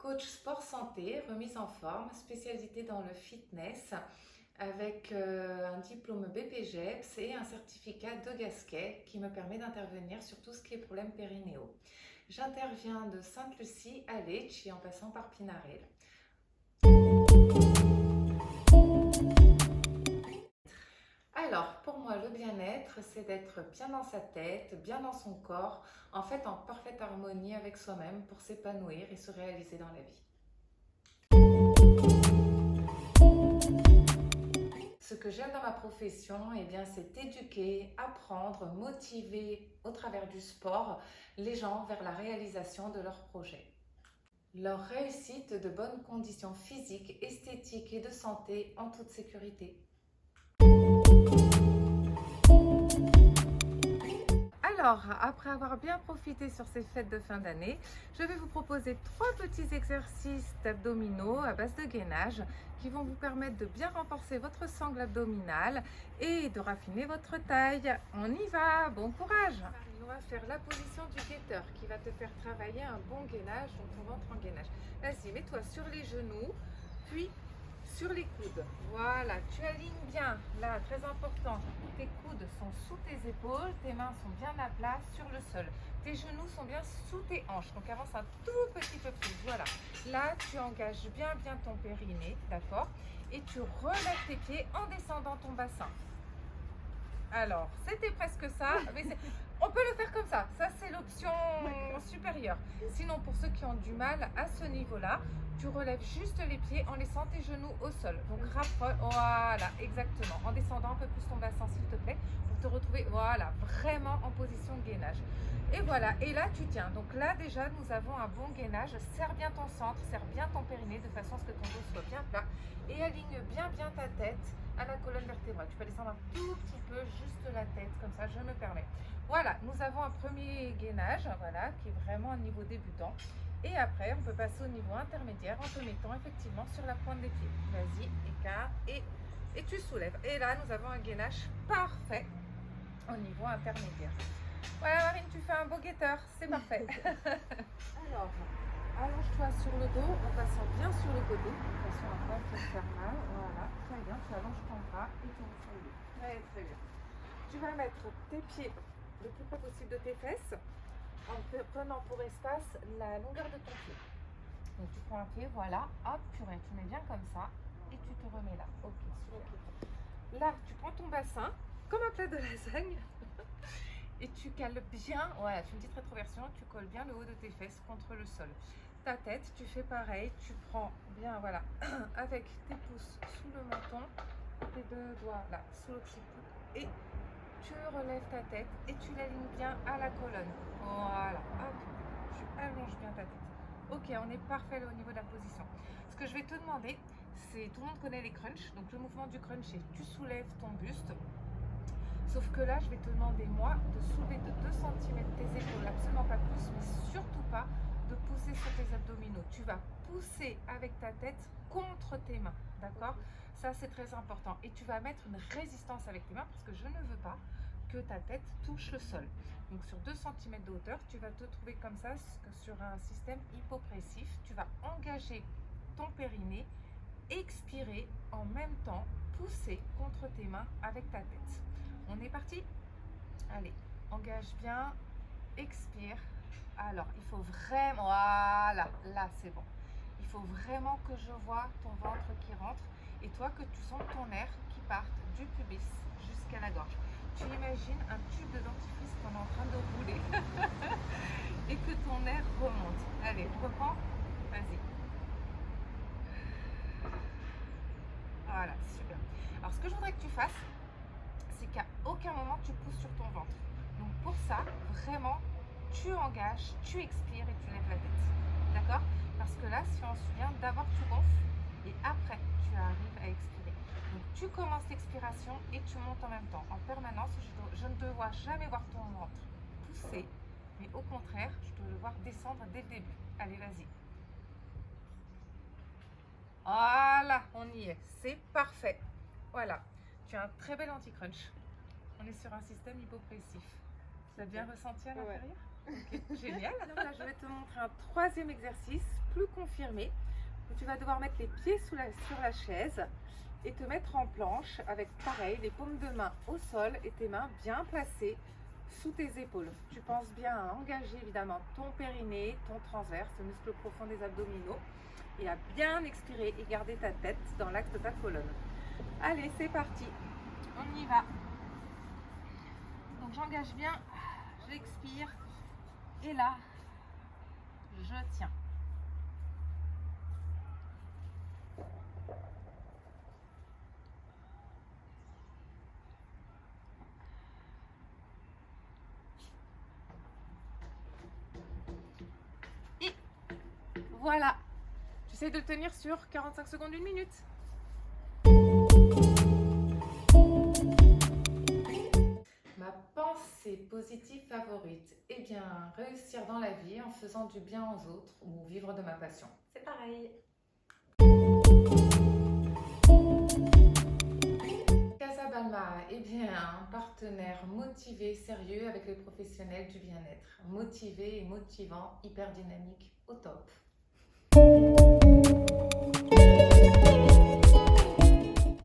Coach sport santé, remise en forme, spécialité dans le fitness avec un diplôme BPGEPS et un certificat de Gasquet qui me permet d'intervenir sur tout ce qui est problème périnéaux. J'interviens de Sainte-Lucie à Lecce en passant par Pinarel. Alors, pour moi, le bien-être, c'est d'être bien dans sa tête, bien dans son corps, en fait en parfaite harmonie avec soi-même pour s'épanouir et se réaliser dans la vie. Ce que j'aime dans ma profession, eh bien, c'est éduquer, apprendre, motiver au travers du sport les gens vers la réalisation de leurs projets. Leur réussite de bonnes conditions physiques, esthétiques et de santé en toute sécurité. Alors, après avoir bien profité sur ces fêtes de fin d'année, je vais vous proposer 3 petits exercices d'abdominaux à base de gainage qui vont vous permettre de bien renforcer votre sangle abdominale et de raffiner votre taille. On y va, bon courage! On va faire la position du guetteur qui va te faire travailler un bon gainage, donc ton ventre en gainage. Vas-y, mets-toi sur les genoux, puis sur les coudes. Voilà, tu alignes bien, là, très important. Tes coudes sont sous tes épaules, tes mains sont bien à plat sur le sol. Tes genoux sont bien sous tes hanches, donc avance un tout petit peu plus. Voilà, là, tu engages bien ton périnée, d'accord? Et tu relèves tes pieds en descendant ton bassin. Alors, c'était presque ça, mais on peut le faire comme ça c'est l'option supérieure. Sinon, pour ceux qui ont du mal à ce niveau-là, tu relèves juste les pieds en laissant tes genoux au sol. Donc rapproche, voilà, exactement, en descendant un peu plus ton bassin s'il te plaît, pour te retrouver, voilà, vraiment en position de gainage. Et voilà, et là tu tiens. Donc là déjà, nous avons un bon gainage. Serre bien ton centre, serre bien ton périnée de façon à ce que ton dos soit bien plat et aligne bien ta tête à la colonne vertébrale. Tu peux descendre un tout petit peu, juste la tête, comme ça, je me permets. Voilà, nous avons un premier gainage, voilà, qui est vraiment un niveau débutant. Et après, on peut passer au niveau intermédiaire en te mettant effectivement sur la pointe des pieds. Vas-y, écarte et tu soulèves. Et là, nous avons un gainage parfait au niveau intermédiaire. Voilà Marine, tu fais un beau guetteur, c'est parfait. Alors, allonge-toi sur le dos en passant bien sur le côté, de façon à ne pas te faire mal. Voilà, très bien, tu allonges ton bras et tu montes sur le dos. Très bien. Tu vas mettre tes pieds le plus près possible de tes fesses en prenant pour espace la longueur de ton pied. Donc tu prends un pied, voilà, hop, tu mets bien comme ça et tu te remets là. Ok, super. Là, tu prends ton bassin comme un plat de lasagne. Et tu cales bien, voilà, tu fais une petite rétroversion, tu colles bien le haut de tes fesses contre le sol. Ta tête, tu fais pareil, tu prends bien, voilà, avec tes pouces sous le menton, tes deux doigts là, sous l'occiput, et tu relèves ta tête et tu l'alignes bien à la colonne. Voilà, hop, tu allonges bien ta tête. Ok, on est parfait là, au niveau de la position. Ce que je vais te demander, c'est, tout le monde connaît les crunchs, donc le mouvement du crunch, c'est tu soulèves ton buste. Sauf que là, je vais te demander, moi, de soulever de 2 cm tes épaules, absolument pas plus, mais surtout pas de pousser sur tes abdominaux. Tu vas pousser avec ta tête contre tes mains, d'accord? Ça, c'est très important. Et tu vas mettre une résistance avec tes mains parce que je ne veux pas que ta tête touche le sol. Donc, sur 2 cm de hauteur, tu vas te trouver comme ça sur un système hypopressif. Tu vas engager ton périnée, expirer en même temps, pousser contre tes mains avec ta tête. On est parti? Allez, engage bien, expire. Alors, il faut vraiment, voilà, là c'est bon. Il faut vraiment que je vois ton ventre qui rentre et toi que tu sens ton air qui parte du pubis jusqu'à la gorge. Tu imagines un tube de dentifrice qu'on est en train de rouler et que ton air remonte. Allez, reprends, vas-y. Voilà, super. Alors, ce que je voudrais que tu fasses, c'est qu'à aucun moment tu pousses sur ton ventre. Donc pour ça, vraiment, tu engages, tu expires et tu lèves la tête. D'accord? Parce que là, si on se souvient, d'abord tu gonfles et après tu arrives à expirer. Donc tu commences l'expiration et tu montes en même temps. En permanence, je ne te vois jamais voir ton ventre pousser, mais au contraire, je te le voir descendre dès le début. Allez, vas-y. Voilà, on y est. C'est parfait. Voilà. Tu as un très bel anti-crunch. On est sur un système hypopressif. Tu l'as bien ressenti à l'intérieur? Ok, génial. Alors là, je vais te montrer un troisième exercice plus confirmé où tu vas devoir mettre les pieds sur la chaise et te mettre en planche avec pareil les paumes de main au sol et tes mains bien placées sous tes épaules. Tu penses bien à engager évidemment ton périnée, ton transverse, le muscle profond des abdominaux et à bien expirer et garder ta tête dans l'axe de ta colonne. Allez, c'est parti, on y va. Donc j'engage bien, j'expire et là, je tiens. Et voilà, j'essaie de le tenir sur 45 secondes, 1 minute. Ma pensée positive favorite, eh bien, réussir dans la vie en faisant du bien aux autres ou vivre de ma passion. C'est pareil. Casa Balma, eh bien, un partenaire motivé, sérieux avec les professionnels du bien-être. Motivé et motivant, hyper dynamique, au top.